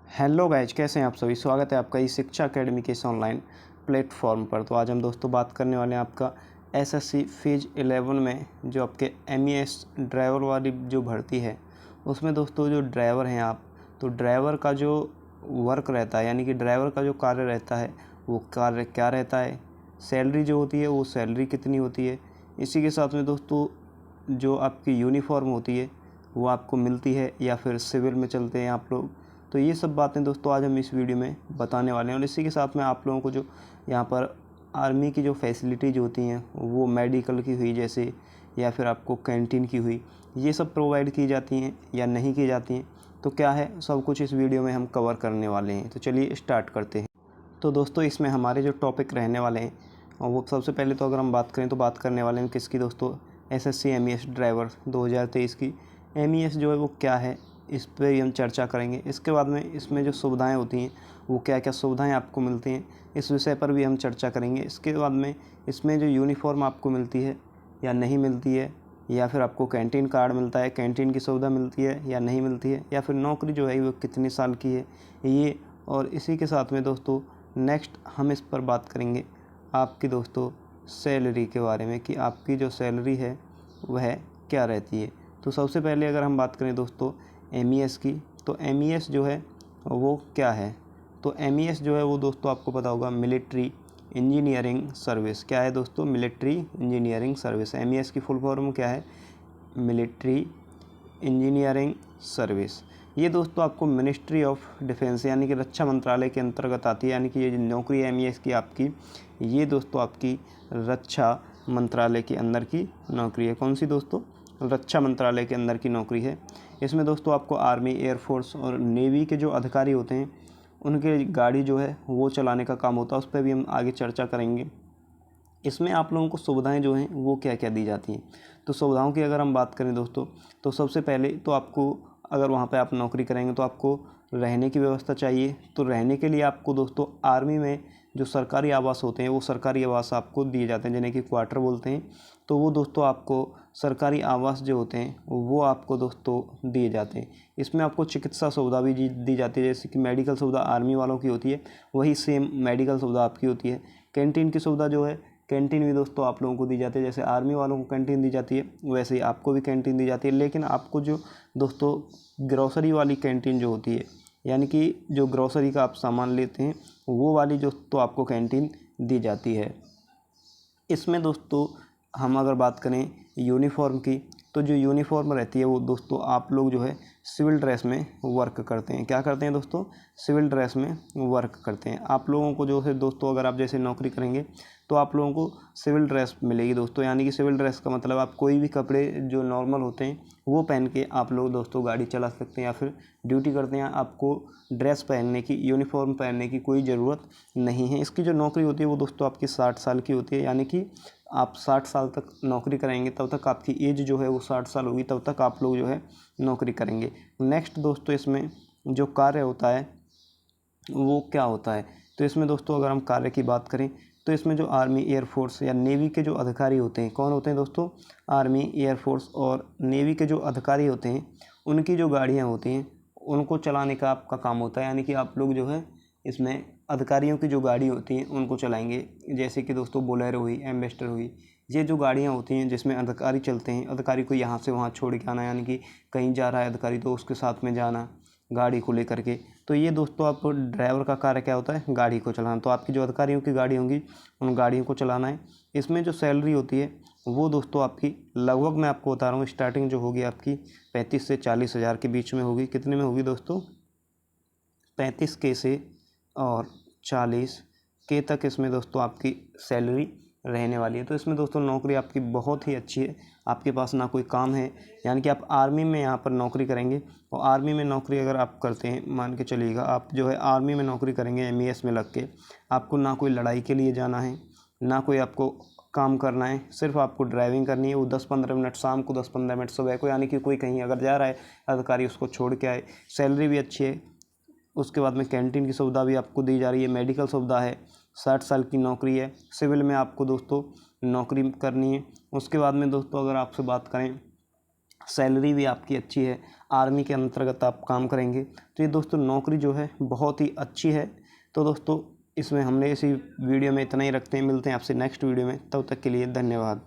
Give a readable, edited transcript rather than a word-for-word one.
Hello guys, कैसे हैं आप सभी। स्वागत है आपका इस शिक्षा अकेडमी के इस ऑनलाइन प्लेटफॉर्म पर। तो आज हम दोस्तों बात करने वाले हैं आपका एसएससी फेज 11 में जो आपके एमईएस ड्राइवर वाली जो भर्ती है उसमें दोस्तों जो ड्राइवर हैं आप, तो ड्राइवर का जो वर्क रहता है यानी कि ड्राइवर का जो कार्य रहता है वो कार्य क्या रहता है, सैलरी जो होती है वो सैलरी कितनी होती है, इसी के साथ में दोस्तों जो आपकी यूनिफॉर्म होती है वो आपको मिलती है या फिर सिविल में चलते हैं आप लोग। तो ये सब बातें दोस्तों आज हम इस वीडियो में बताने वाले हैं। और इसी के साथ में आप लोगों को जो यहाँ पर आर्मी की जो फैसिलिटीज़ होती हैं वो मेडिकल की हुई जैसे, या फिर आपको कैंटीन की हुई, ये सब प्रोवाइड की जाती हैं या नहीं की जाती हैं, तो क्या है सब कुछ इस वीडियो में हम कवर करने वाले हैं। तो चलिए स्टार्ट करते हैं। तो दोस्तों इसमें हमारे जो टॉपिक रहने वाले हैं और वो सबसे पहले तो अगर हम बात करें तो बात करने वाले हैं किसकी दोस्तों, एसएससी एमईएस ड्राइवर 2023 की। एमईएस जो है वो क्या है इस पर ही हम चर्चा करेंगे। इसके बाद में इसमें जो सुविधाएं होती हैं वो क्या क्या सुविधाएं आपको मिलती हैं इस विषय पर भी हम चर्चा करेंगे। इसके बाद में इसमें जो यूनिफॉर्म आपको मिलती है या नहीं मिलती है, या फिर आपको कैंटीन कार्ड मिलता है, कैंटीन की सुविधा मिलती है या नहीं मिलती है, या फिर नौकरी जो है वो कितने साल की है ये। और इसी के साथ में दोस्तों नेक्स्ट हम इस पर बात करेंगे आपकी दोस्तों सैलरी के बारे में कि आपकी जो सैलरी है वह क्या रहती है। तो सबसे पहले अगर हम बात करें दोस्तों एमईएस की, तो एमईएस जो है वो क्या है। तो एमईएस जो है वो दोस्तों आपको पता होगा मिलिट्री इंजीनियरिंग सर्विस। क्या है दोस्तों, मिलिट्री इंजीनियरिंग सर्विस। एमईएस की फुल फॉर्म क्या है, मिलिट्री इंजीनियरिंग सर्विस। ये दोस्तों आपको मिनिस्ट्री ऑफ डिफेंस यानी कि रक्षा मंत्रालय के अंतर्गत आती है। यानी कि ये जो नौकरी है एमईएस की आपकी, ये दोस्तों आपकी रक्षा मंत्रालय के अंदर की नौकरी है। कौन सी दोस्तों, रक्षा मंत्रालय के अंदर की नौकरी है। इसमें दोस्तों आपको आर्मी, एयरफोर्स और नेवी के जो अधिकारी होते हैं उनके गाड़ी जो है वो चलाने का काम होता है। उस पर भी हम आगे चर्चा करेंगे। इसमें आप लोगों को सुविधाएं जो हैं वो क्या क्या दी जाती हैं। तो सुविधाओं की अगर हम बात करें दोस्तों, तो सबसे पहले तो आपको अगर वहाँ पे आप नौकरी करेंगे तो आपको रहने की व्यवस्था चाहिए। तो रहने के लिए आपको दोस्तों आर्मी में जो सरकारी आवास होते हैं वो सरकारी आवास आपको दिए जाते हैं जिन्हें कि क्वार्टर बोलते हैं। तो वो दोस्तों आपको सरकारी आवास जो होते हैं वो आपको दोस्तों दिए जाते हैं। इसमें आपको चिकित्सा सुविधा भी दी जाती है, जैसे कि मेडिकल सुविधा आर्मी वालों की होती है वही सेम मेडिकल सुविधा आपकी होती है। कैंटीन की सुविधा जो है, कैंटीन भी दोस्तों आप लोगों को दी जाती है। जैसे आर्मी वालों को कैंटीन दी जाती है वैसे ही आपको भी कैंटीन दी जाती है। लेकिन आपको जो दोस्तों ग्रोसरी वाली कैंटीन जो होती है, यानी कि जो ग्रोसरी का आप सामान लेते हैं वो वाली जो तो आपको कैंटीन दी जाती है। इसमें दोस्तों हम अगर बात करें यूनिफॉर्म की, तो जो यूनिफॉर्म रहती है वो दोस्तों आप लोग जो है सिविल ड्रेस में वर्क करते हैं। क्या करते हैं दोस्तों, सिविल ड्रेस में वर्क करते हैं। आप लोगों को जो है दोस्तों अगर आप जैसे नौकरी करेंगे तो आप लोगों को सिविल ड्रेस मिलेगी दोस्तों। यानी कि सिविल ड्रेस का मतलब आप कोई भी कपड़े जो नॉर्मल होते हैं वो पहन के आप लोग दोस्तों गाड़ी चला सकते हैं या फिर ड्यूटी करते हैं। आपको ड्रेस पहनने की, यूनिफॉर्म पहनने की कोई ज़रूरत नहीं है। इसकी जो नौकरी होती है वो दोस्तों आपकी 60 साल की होती है। यानी कि आप 60 साल तक नौकरी करेंगे तब तक आपकी एज जो है वो 60 साल होगी, तब तक आप लोग जो है नौकरी करेंगे। नेक्स्ट दोस्तों इसमें जो कार्य होता है वो क्या होता है। तो इसमें दोस्तों अगर हम कार्य की बात करें तो इसमें जो आर्मी, एयरफोर्स या नेवी के जो अधिकारी होते हैं, कौन होते हैं दोस्तों, आर्मी, एयरफोर्स और नेवी के जो अधिकारी होते हैं उनकी जो गाड़ियाँ होती हैं उनको चलाने का आपका काम होता है। यानी कि आप लोग जो है इसमें अधिकारियों की जो गाड़ी होती हैं उनको चलाएंगे। जैसे कि दोस्तों बोलेरो हुई, एम्बेसडर हुई, ये जो गाड़ियाँ होती हैं जिसमें अधिकारी चलते हैं, अधिकारी को यहाँ से वहाँ छोड़ के आना, यानी कि कहीं जा रहा है अधिकारी तो उसके साथ में जाना गाड़ी को लेकर के। तो ये दोस्तों आप ड्राइवर का कार्य क्या होता है, गाड़ी को चलाना। तो आपकी जो अधिकारियों की गाड़ी होंगी उन गाड़ियों को चलाना है। इसमें जो सैलरी होती है वो दोस्तों आपकी लगभग मैं आपको बता रहा हूँ स्टार्टिंग जो होगी आपकी 35 से 40 हज़ार के बीच में होगी। कितने में होगी दोस्तों, 35 के से और 40 के तक इसमें दोस्तों आपकी सैलरी रहने वाली है। तो इसमें दोस्तों नौकरी आपकी बहुत ही अच्छी है। आपके पास ना कोई काम है, यानी कि आप आर्मी में यहाँ पर नौकरी करेंगे और आर्मी में नौकरी अगर आप करते हैं, मान के चलिएगा आप जो है आर्मी में नौकरी करेंगे एमईएस में लग के, आपको ना कोई लड़ाई के लिए जाना है, ना कोई आपको काम करना है, सिर्फ आपको ड्राइविंग करनी है। वो 10-15 मिनट शाम को, 10-15 मिनट सुबह को, यानी कि कोई कहीं अगर जा रहा है अधिकारी उसको छोड़ के आए। सैलरी भी अच्छी है। उसके बाद में कैंटीन की सुविधा भी आपको दी जा रही है, मेडिकल सुविधा है, 60 साल की नौकरी है, सिविल में आपको दोस्तों नौकरी करनी है। उसके बाद में दोस्तों अगर आपसे बात करें सैलरी भी आपकी अच्छी है, आर्मी के अंतर्गत आप काम करेंगे। तो ये दोस्तों नौकरी जो है बहुत ही अच्छी है। तो दोस्तों इसमें हमने इसी वीडियो में इतना ही रखते हैं, मिलते हैं आपसे नेक्स्ट वीडियो में, तब तक के लिए धन्यवाद।